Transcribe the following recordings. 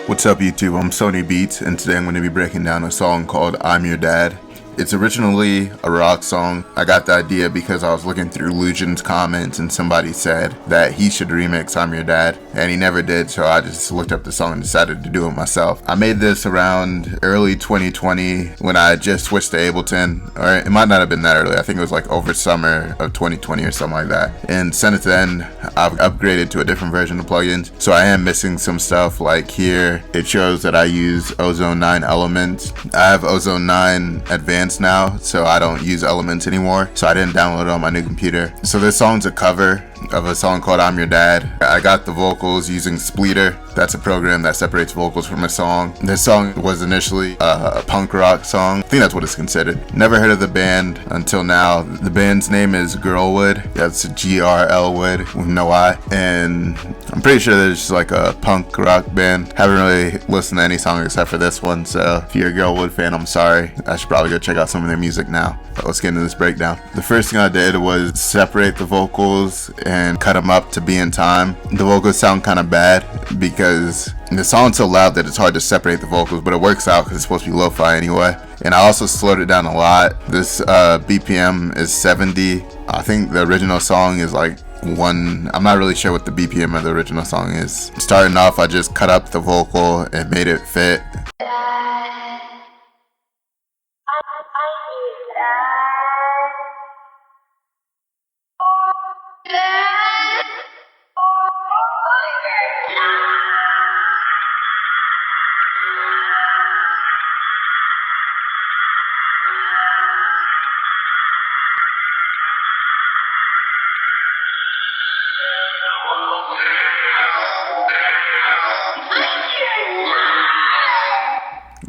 What's up YouTube, I'm Soniibeatz, and today I'm going to be breaking down a song called I'm Yer Dad. It's originally a rock song. I got the idea because I was looking through Lucian's comments and somebody said that he should remix I'm Yer Dad, and he never did, so I just looked up the song and decided to do it myself. I made this around early 2020 when I just switched to Ableton, or it might not have been that early. I think it was like over summer of 2020 or something like that. And since then, I've upgraded to a different version of plugins, so I am missing some stuff. Like here, it shows that I use Ozone 9 Elements. I have Ozone 9 Advanced now, so I don't use Elements anymore, so I didn't download it on my new computer. So this song's a cover of a song called I'm Yer Dad. I got the vocals using Splitter. That's a program that separates vocals from a song. This song was initially a punk rock song. I think that's what it's considered. Never heard of the band until now. The band's name is Girlwood. That's GRL Wood with no I. And I'm pretty sure there's just like a punk rock band. Haven't really listened to any song except for this one, so if you're a Girlwood fan, I'm sorry. I should probably go check out some of their music now. But let's get into this breakdown. The first thing I did was separate the vocals and cut them up to be in time. The vocals sound kind of bad because the song's so loud that it's hard to separate the vocals, but it works out because it's supposed to be lo-fi anyway. And I also slowed it down a lot. This BPM is 70. I think the original song is like I'm not really sure what the BPM of the original song is. Starting off, I just cut up the vocal and made it fit.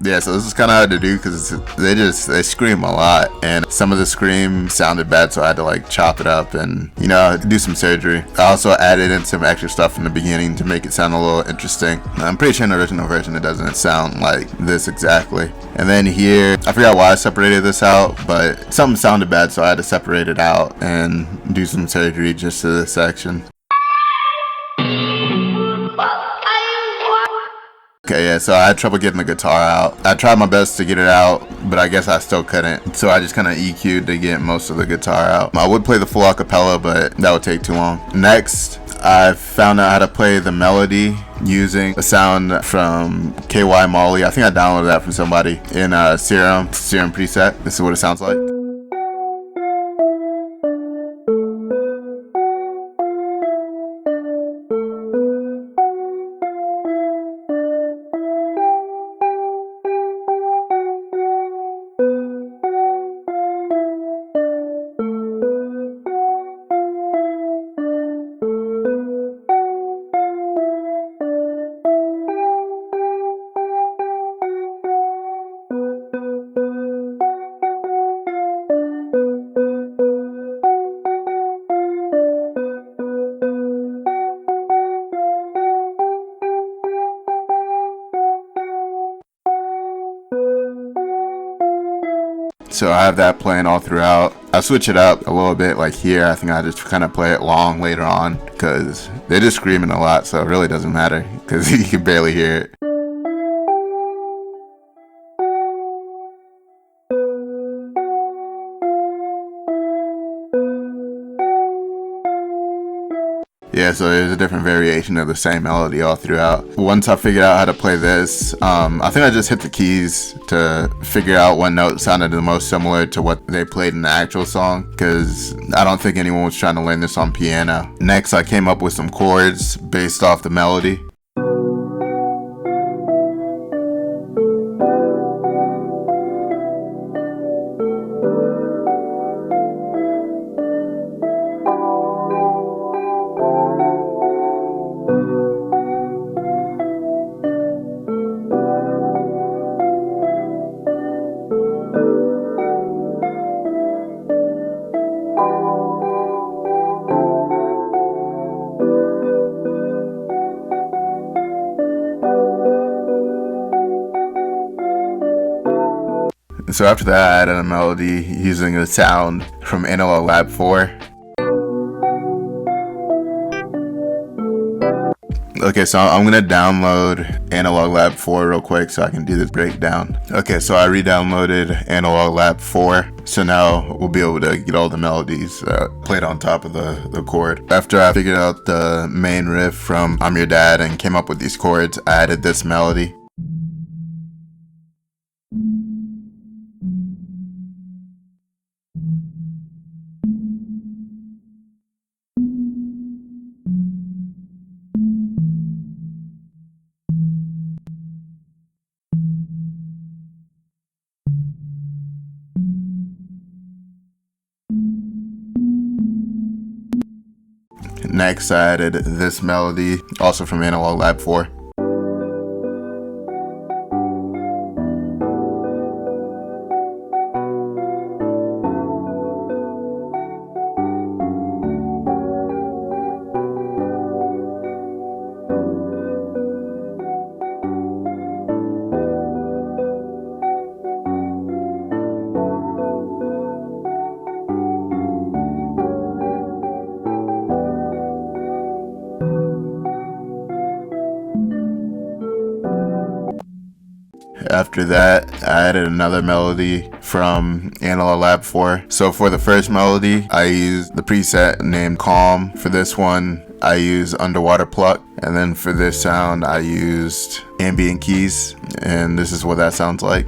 Yeah, so this is kind of hard to do because they scream a lot, and some of the screams sounded bad, so I had to like chop it up and, you know, do some surgery. I also added in some extra stuff in the beginning to make it sound a little interesting. I'm pretty sure in the original version it doesn't sound like this exactly. And then here, I forgot why I separated this out, but something sounded bad, so I had to separate it out and do some surgery just to this section. Okay, yeah, so I had trouble getting the guitar out. I tried my best to get it out, but I guess I still couldn't. So I just kind of EQ'd to get most of the guitar out. I would play the full acapella, but that would take too long. Next, I found out how to play the melody using a sound from KY Molly. I think I downloaded that from somebody in Serum preset. This is what it sounds like. So I have that playing all throughout. I switch it up a little bit, like here. I think I just kind of play it long later on because they're just screaming a lot, so it really doesn't matter because you can barely hear it. Yeah, so there's a different variation of the same melody all throughout. Once I figured out how to play this, I think I just hit the keys to figure out what note sounded the most similar to what they played in the actual song, because I don't think anyone was trying to learn this on piano. Next, I came up with some chords based off the melody. So after that, I added a melody using a sound from Analog Lab 4. Okay, so I'm gonna download Analog Lab 4 real quick so I can do this breakdown. Okay, so I re-downloaded Analog Lab 4, so now we'll be able to get all the melodies played on top of the chord. After I figured out the main riff from I'm Yer Dad and came up with these chords, I added this melody. Next, I added this melody, also from Analog Lab 4. After that, I added another melody from Analog Lab 4. So for the first melody, I used the preset named Calm. For this one, I used Underwater Pluck. And then for this sound, I used ambient keys. And this is what that sounds like.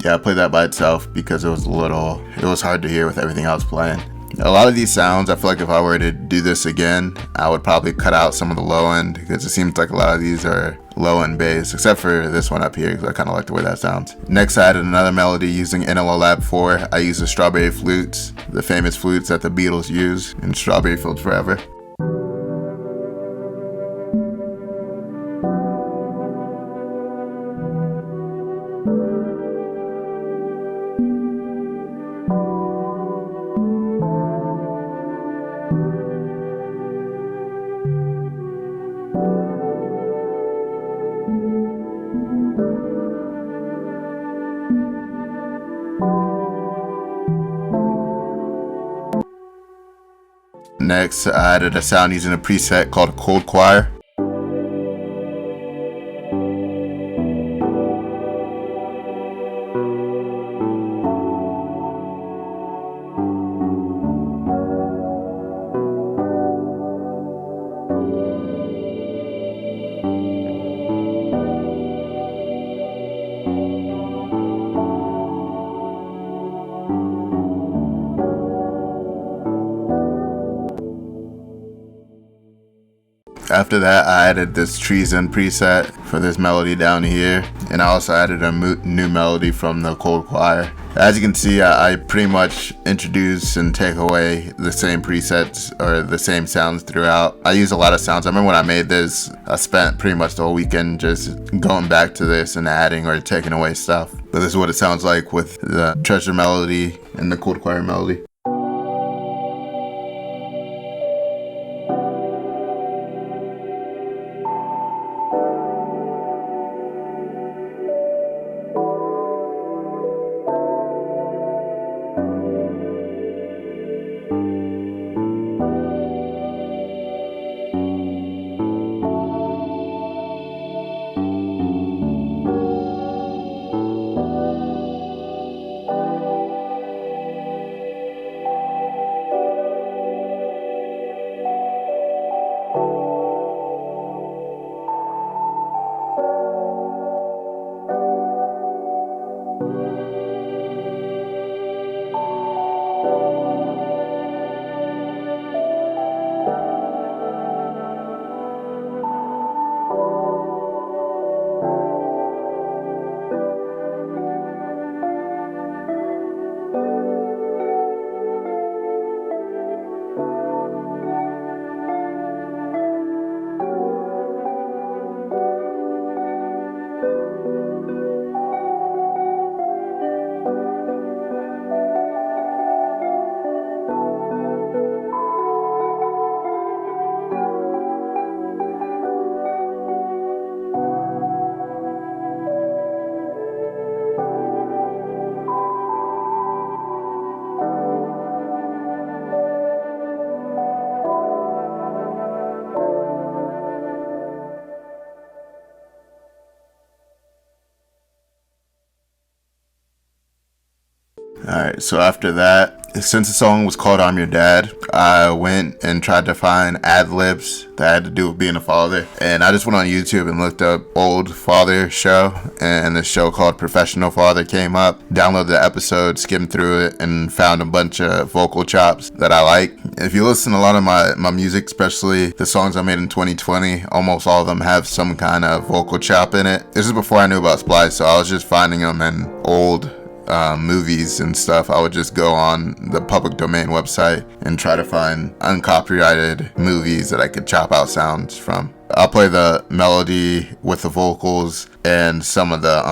Yeah, I played that by itself because it was hard to hear with everything else playing. A lot of these sounds, I feel like if I were to do this again, I would probably cut out some of the low end because it seems like a lot of these are low end bass, except for this one up here because I kind of like the way that sounds. Next, I added another melody using NLO Lab 4. I used the strawberry flutes, the famous flutes that the Beatles use in Strawberry Fields Forever. Next, I added a sound using a preset called a cold choir. After that, I added this treason preset for this melody down here, and I also added a new melody from the cold choir. As you can see, I pretty much introduce and take away the same presets or the same sounds throughout. I use a lot of sounds. I remember when I made this, I spent pretty much the whole weekend just going back to this and adding or taking away stuff. But this is what it sounds like with the treasure melody and the cold choir melody. Alright, so after that, since the song was called I'm Yer Dad, I went and tried to find ad-libs that had to do with being a father. And I just went on YouTube and looked up old father show, and this show called Professional Father came up. Downloaded the episode, skimmed through it, and found a bunch of vocal chops that I like. If you listen to a lot of my music, especially the songs I made in 2020, almost all of them have some kind of vocal chop in it. This is before I knew about Splice, so I was just finding them in old movies and stuff. I would just go on the public domain website and try to find uncopyrighted movies that I could chop out sounds from. I'll play the melody with the vocals and some of the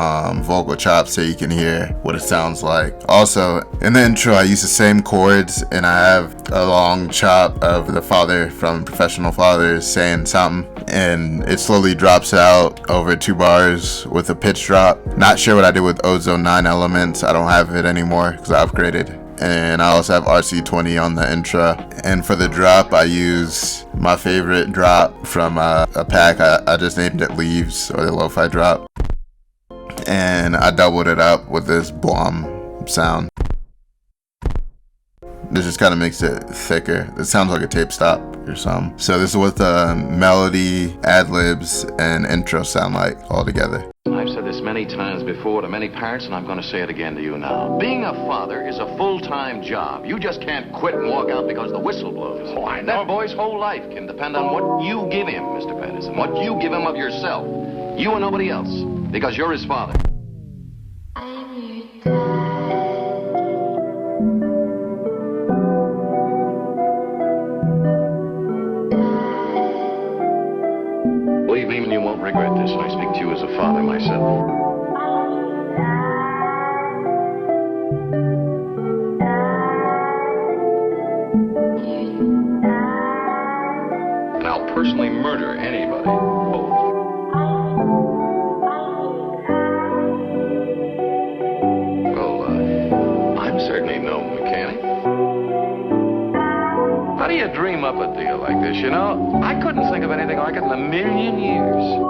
vocal chops so you can hear what it sounds like. Also, in the intro, I use the same chords, and I have a long chop of the father from Professional Fathers saying something, and it slowly drops out over 2 bars with a pitch drop. Not sure what I did with Ozone 9 Elements. I don't have it anymore because I upgraded. And I also have RC20 on the intro. And for the drop, I use my favorite drop from a pack. I just named it Leaves, or the lo-fi drop. And I doubled it up with this blom sound. This just kind of makes it thicker. It sounds like a tape stop or something. So this is what the melody, ad-libs, and intro sound like all together. I've said this many times before to many parents, and I'm going to say it again to you now. Being a father is a full-time job. You just can't quit and walk out because the whistle blows. Oh, I know. That boy's whole life can depend on what you give him, Mr. Patterson, what you give him of yourself. You and nobody else, because you're his father. Believe me, you won't regret this. I speak to you as a father myself. And I'll personally murder anybody. Well, I'm certainly no mechanic. How do you dream up a deal like this, you know? I couldn't think of anything like it in a million years.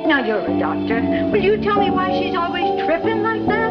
Now, you're a doctor. Will you tell me why she's always tripping like that?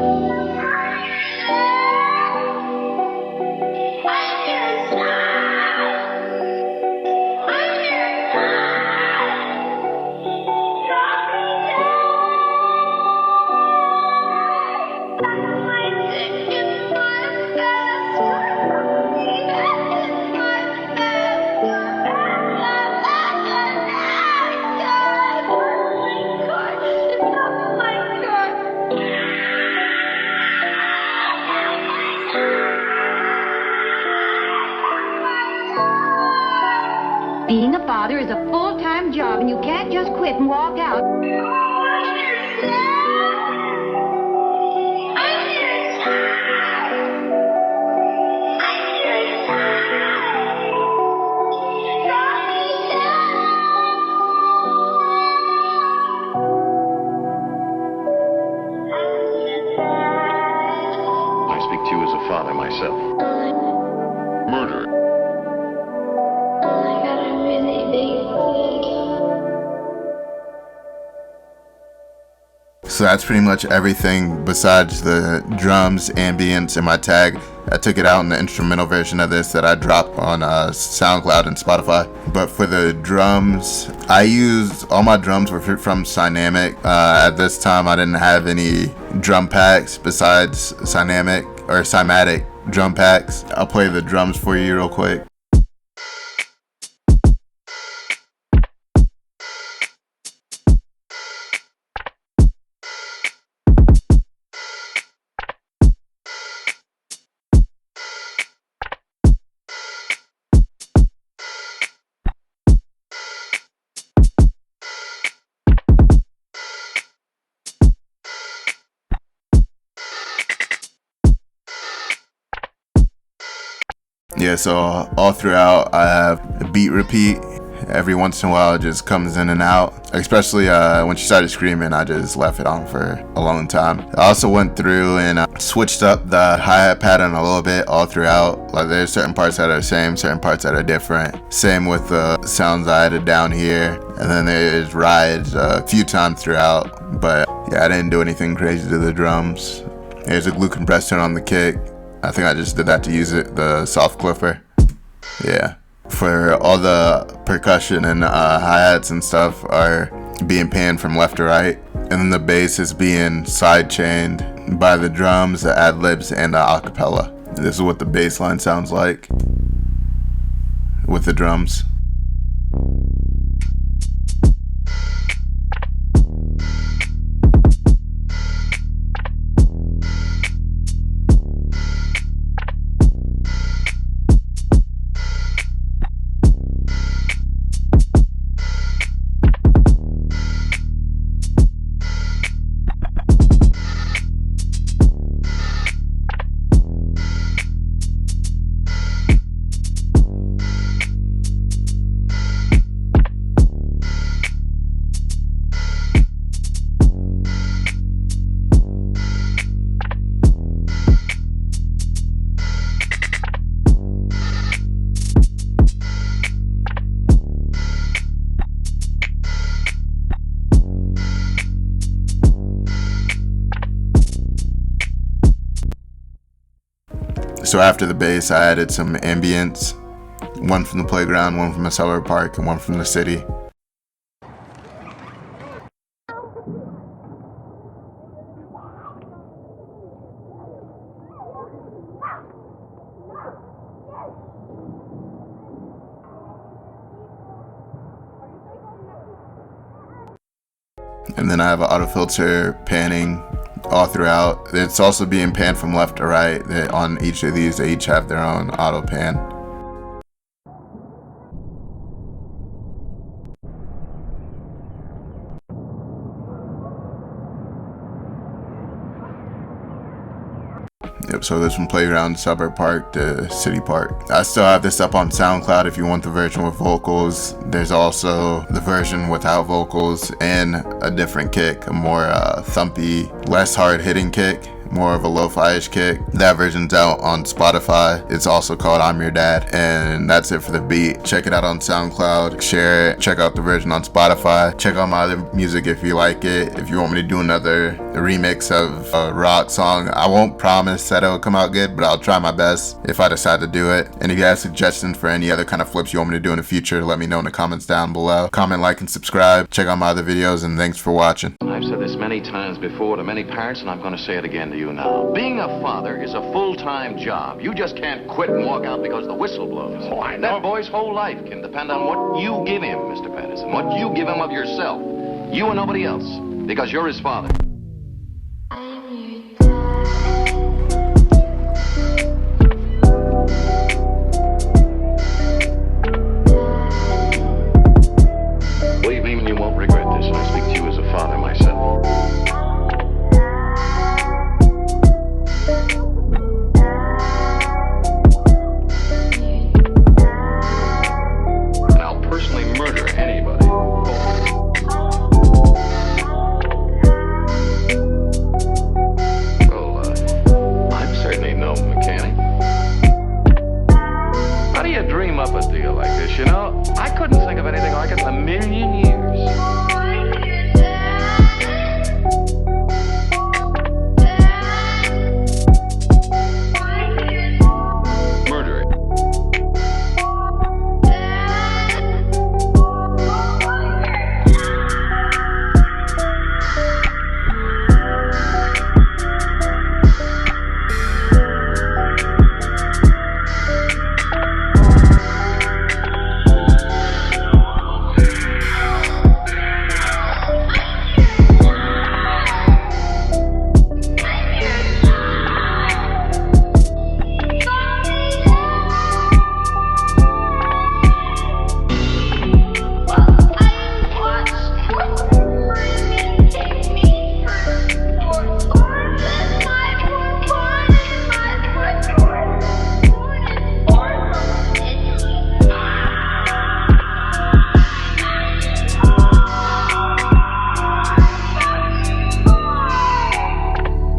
Being a father is a full-time job, and you can't just quit and walk out. I speak to you as a father myself. Murder. So that's pretty much everything besides the drums, ambience, and my tag. I took it out in the instrumental version of this that I dropped on SoundCloud and Spotify. But for the drums, I used all my drums were from Soniibeatz. At this time, I didn't have any drum packs besides Soniibeatz drum packs. I'll play the drums for you real quick. Yeah, so all throughout I have a beat repeat. Every once in a while it just comes in and out. Especially when she started screaming, I just left it on for a long time. I also went through and switched up the hi-hat pattern a little bit all throughout. Like there's certain parts that are the same, certain parts that are different. Same with the sounds I added down here. And then there's rides a few times throughout. But yeah, I didn't do anything crazy to the drums. There's a glue compressor on the kick. I think I just did that to use the soft clipper. Yeah. For all the percussion and hi-hats and stuff are being panned from left to right. And then the bass is being side chained by the drums, the ad-libs, and the acapella. This is what the bass line sounds like with the drums. So after the bass, I added some ambience, one from the playground, one from a suburb park, and one from the city. And then I have an auto filter panning all throughout. It's also being panned from left to right. On each of these, they each have their own auto pan. Yep, so this from playground, suburb park to city park. I still have this up on SoundCloud if you want the version with vocals. There's also the version without vocals and a different kick, a more thumpy, less hard hitting kick, more of a lo-fi-ish kick. That version's out on Spotify. It's also called I'm Yer Dad, and that's it for the beat. Check it out on SoundCloud, share it, check out the version on Spotify, check out my other music if you like it. If you want me to do another remix of a rock song, I won't promise that it'll come out good, but I'll try my best if I decide to do it. And if you have suggestions for any other kind of flips you want me to do in the future, let me know in the comments down below. Comment, like, and subscribe. Check out my other videos, and thanks for watching. I've said this many times before to many parents, and I'm going to say it again to you now. Being a father is a full-time job. You just can't quit and walk out because the whistle blows. Oh, I know. That boy's whole life can depend on what you give him, Mr. Patterson, what you give him of yourself. You and nobody else, because you're his father. Believe me, you won't regret this. I speak to you as a father myself. And I'll personally murder anybody. Well,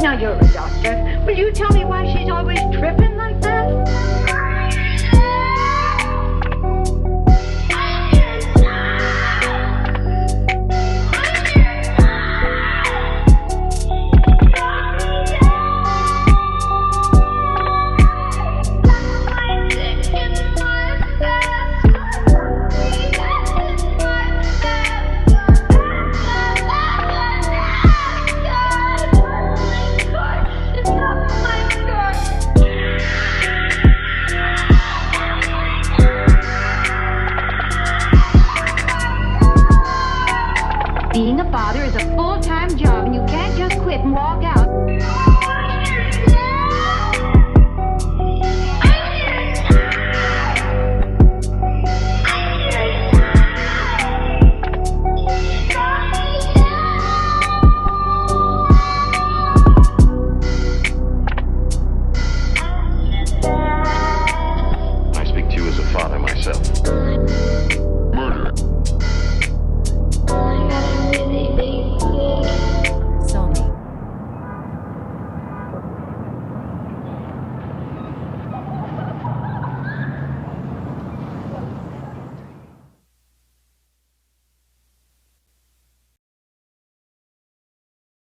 Now, you're a doctor. Will you tell me why she's always tripping like that?